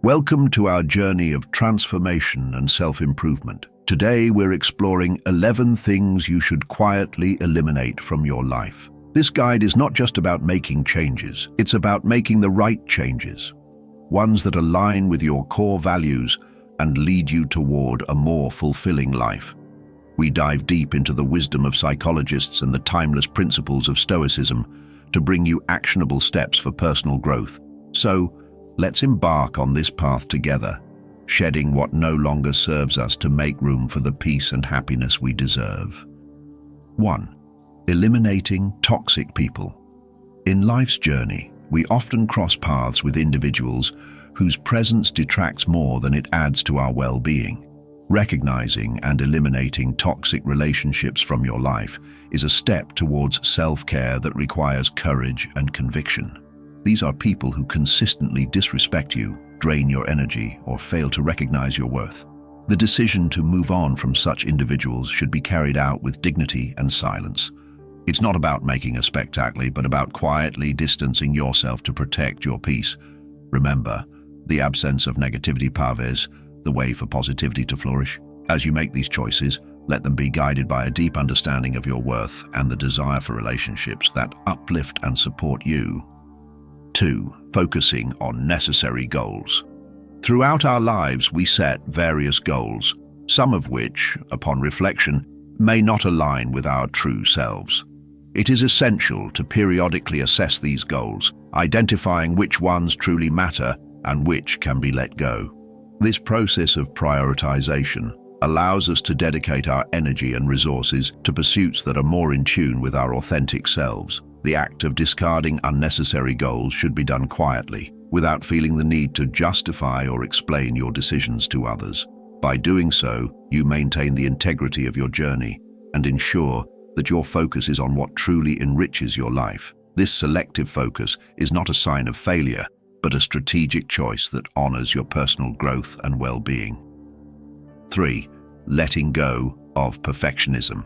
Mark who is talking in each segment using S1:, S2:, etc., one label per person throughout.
S1: Welcome to our journey of transformation and self-improvement. Today we're exploring 11 things you should quietly eliminate from your life. This guide is not just about making changes, it's about making the right changes. Ones that align with your core values and lead you toward a more fulfilling life. We dive deep into the wisdom of psychologists and the timeless principles of Stoicism to bring you actionable steps for personal growth. So, let's embark on this path together, shedding what no longer serves us to make room for the peace and happiness we deserve. 1. Eliminating toxic people. In life's journey, we often cross paths with individuals whose presence detracts more than it adds to our well-being. Recognizing and eliminating toxic relationships from your life is a step towards self-care that requires courage and conviction. These are people who consistently disrespect you, drain your energy, or fail to recognize your worth. The decision to move on from such individuals should be carried out with dignity and silence. It's not about making a spectacle, but about quietly distancing yourself to protect your peace. Remember, the absence of negativity paves the way for positivity to flourish. As you make these choices, let them be guided by a deep understanding of your worth and the desire for relationships that uplift and support you. 2. Focusing on necessary goals. Throughout our lives, we set various goals, some of which, upon reflection, may not align with our true selves. It is essential to periodically assess these goals, identifying which ones truly matter and which can be let go. This process of prioritization allows us to dedicate our energy and resources to pursuits that are more in tune with our authentic selves. The act of discarding unnecessary goals should be done quietly, without feeling the need to justify or explain your decisions to others. By doing so, you maintain the integrity of your journey and ensure that your focus is on what truly enriches your life. This selective focus is not a sign of failure, but a strategic choice that honors your personal growth and well-being. 3. Letting go of perfectionism.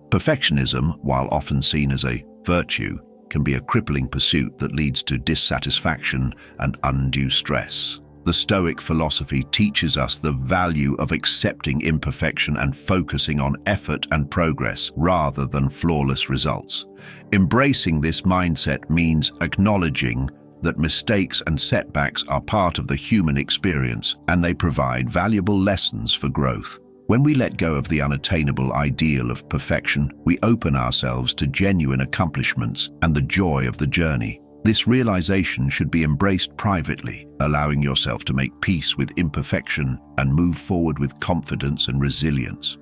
S1: Perfectionism, while often seen as a virtue, can be a crippling pursuit that leads to dissatisfaction and undue stress. The Stoic philosophy teaches us the value of accepting imperfection and focusing on effort and progress rather than flawless results. Embracing this mindset means acknowledging that mistakes and setbacks are part of the human experience, and they provide valuable lessons for growth. When we let go of the unattainable ideal of perfection, we open ourselves to genuine accomplishments and the joy of the journey. This realization should be embraced privately, allowing yourself to make peace with imperfection and move forward with confidence and resilience.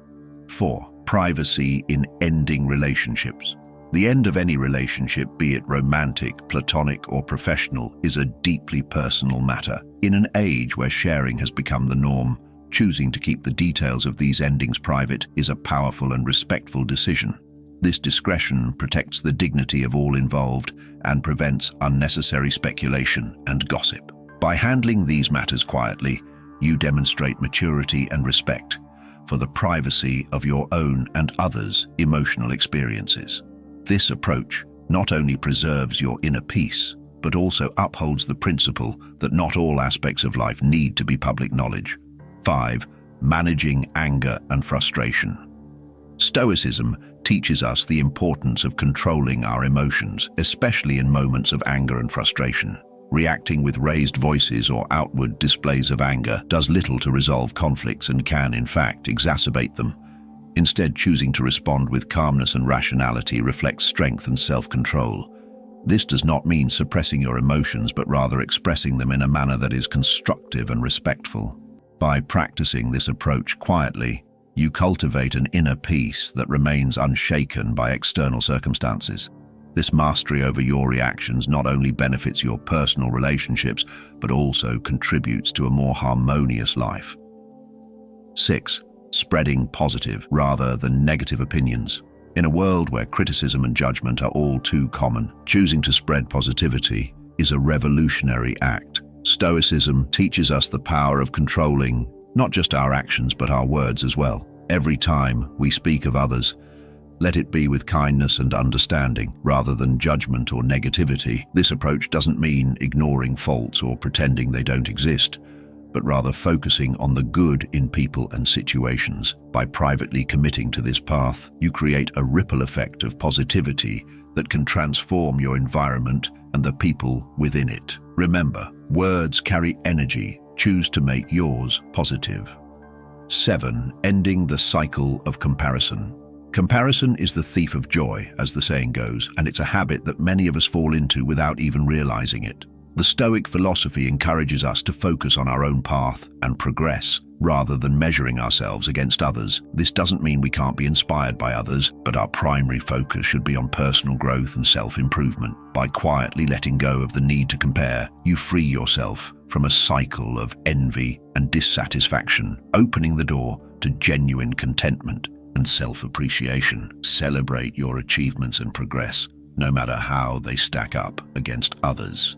S1: 4. Privacy in ending relationships. The end of any relationship, be it romantic, platonic, or professional, is a deeply personal matter. In an age where sharing has become the norm, choosing to keep the details of these endings private is a powerful and respectful decision. This discretion protects the dignity of all involved and prevents unnecessary speculation and gossip. By handling these matters quietly, you demonstrate maturity and respect for the privacy of your own and others' emotional experiences. This approach not only preserves your inner peace, but also upholds the principle that not all aspects of life need to be public knowledge. 5. Managing anger and frustration. Stoicism teaches us the importance of controlling our emotions, especially in moments of anger and frustration. Reacting with raised voices or outward displays of anger does little to resolve conflicts and can, in fact, exacerbate them. Instead, choosing to respond with calmness and rationality reflects strength and self-control. This does not mean suppressing your emotions, but rather expressing them in a manner that is constructive and respectful. By practicing this approach quietly, you cultivate an inner peace that remains unshaken by external circumstances. This mastery over your reactions not only benefits your personal relationships, but also contributes to a more harmonious life. 6. Spreading positive rather than negative opinions. In a world where criticism and judgment are all too common, choosing to spread positivity is a revolutionary act. Stoicism teaches us the power of controlling not just our actions but our words as well. Every time we speak of others, let it be with kindness and understanding rather than judgment or negativity. This approach doesn't mean ignoring faults or pretending they don't exist. but rather focusing on the good in people and situations. By privately committing to this path, you create a ripple effect of positivity that can transform your environment and the people within it. Remember, words carry energy. Choose to make yours positive. 7. Ending the cycle of comparison. Comparison is the thief of joy, as the saying goes, and it's a habit that many of us fall into without even realizing it. The Stoic philosophy encourages us to focus on our own path and progress, rather than measuring ourselves against others. This doesn't mean we can't be inspired by others, but our primary focus should be on personal growth and self-improvement. By quietly letting go of the need to compare, you free yourself from a cycle of envy and dissatisfaction, opening the door to genuine contentment and self-appreciation. Celebrate your achievements and progress, no matter how they stack up against others.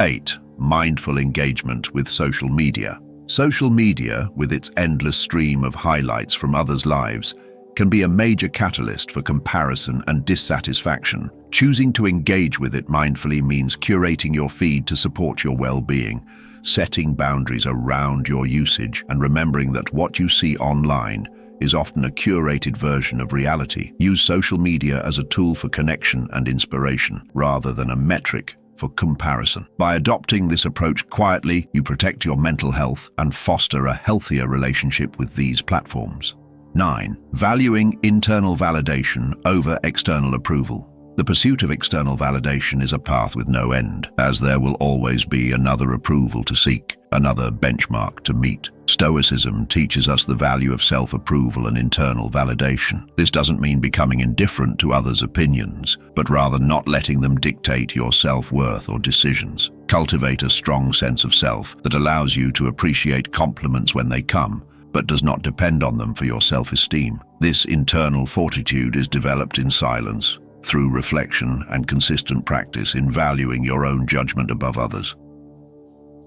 S1: 8. Mindful engagement with social media. Social media, with its endless stream of highlights from others' lives, can be a major catalyst for comparison and dissatisfaction. Choosing to engage with it mindfully means curating your feed to support your well-being, setting boundaries around your usage, and remembering that what you see online is often a curated version of reality. Use social media as a tool for connection and inspiration, rather than a metric for comparison. By adopting this approach quietly, you protect your mental health and foster a healthier relationship with these platforms. 9. Valuing internal validation over external approval. The pursuit of external validation is a path with no end, as there will always be another approval to seek, another benchmark to meet. Stoicism teaches us the value of self-approval and internal validation. This doesn't mean becoming indifferent to others' opinions, but rather not letting them dictate your self-worth or decisions. Cultivate a strong sense of self that allows you to appreciate compliments when they come, but does not depend on them for your self-esteem. This internal fortitude is developed in silence, through reflection and consistent practice in valuing your own judgment above others.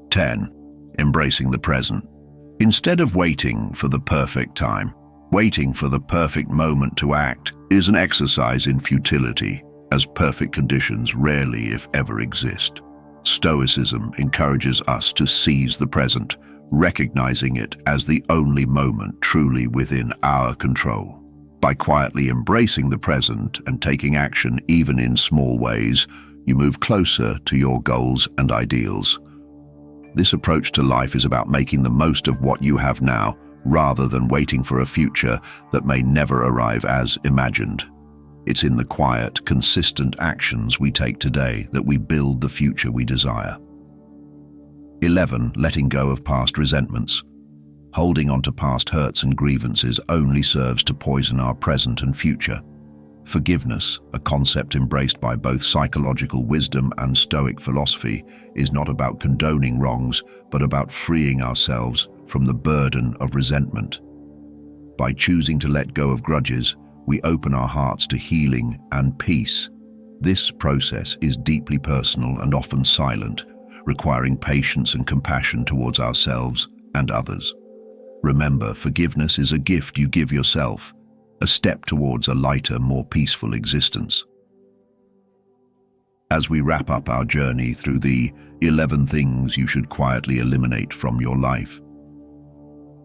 S1: 10. Embracing the present. Instead of waiting for the perfect time, waiting for the perfect moment to act is an exercise in futility, as perfect conditions rarely, if ever, exist. Stoicism encourages us to seize the present, recognizing it as the only moment truly within our control. By quietly embracing the present and taking action even in small ways, you move closer to your goals and ideals. This approach to life is about making the most of what you have now, rather than waiting for a future that may never arrive as imagined. It's in the quiet, consistent actions we take today that we build the future we desire. 11. Letting go of past resentments. Holding on to past hurts and grievances only serves to poison our present and future. Forgiveness, a concept embraced by both psychological wisdom and Stoic philosophy, is not about condoning wrongs, but about freeing ourselves from the burden of resentment. By choosing to let go of grudges, we open our hearts to healing and peace. This process is deeply personal and often silent, requiring patience and compassion towards ourselves and others. Remember, forgiveness is a gift you give yourself, a step towards a lighter, more peaceful existence. As we wrap up our journey through the 11 things you should quietly eliminate from your life,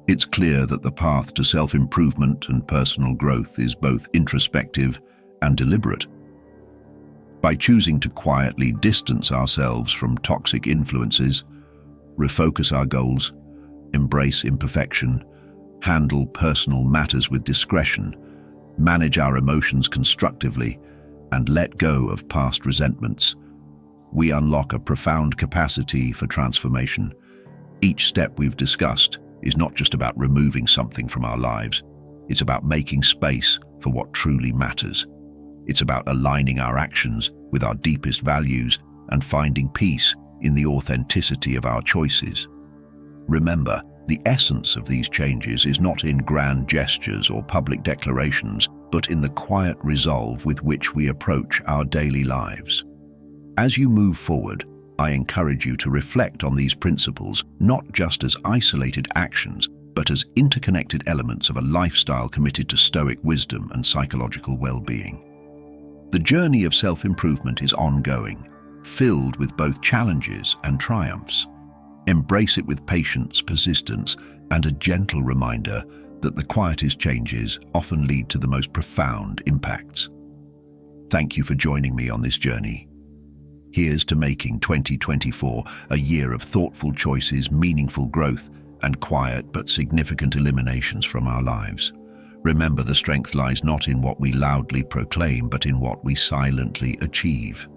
S1: it's clear that the path to self-improvement and personal growth is both introspective and deliberate. By choosing to quietly distance ourselves from toxic influences, refocus our goals, embrace imperfection, handle personal matters with discretion, manage our emotions constructively, and let go of past resentments, we unlock a profound capacity for transformation. Each step we've discussed is not just about removing something from our lives, it's about making space for what truly matters. It's about aligning our actions with our deepest values and finding peace in the authenticity of our choices. Remember, the essence of these changes is not in grand gestures or public declarations, but in the quiet resolve with which we approach our daily lives. As you move forward, I encourage you to reflect on these principles not just as isolated actions, but as interconnected elements of a lifestyle committed to Stoic wisdom and psychological well-being. The journey of self-improvement is ongoing, filled with both challenges and triumphs. Embrace it with patience, persistence, and a gentle reminder that the quietest changes often lead to the most profound impacts. Thank you for joining me on this journey. Here's to making 2024 a year of thoughtful choices, meaningful growth, and quiet but significant eliminations from our lives. Remember, the strength lies not in what we loudly proclaim, but in what we silently achieve.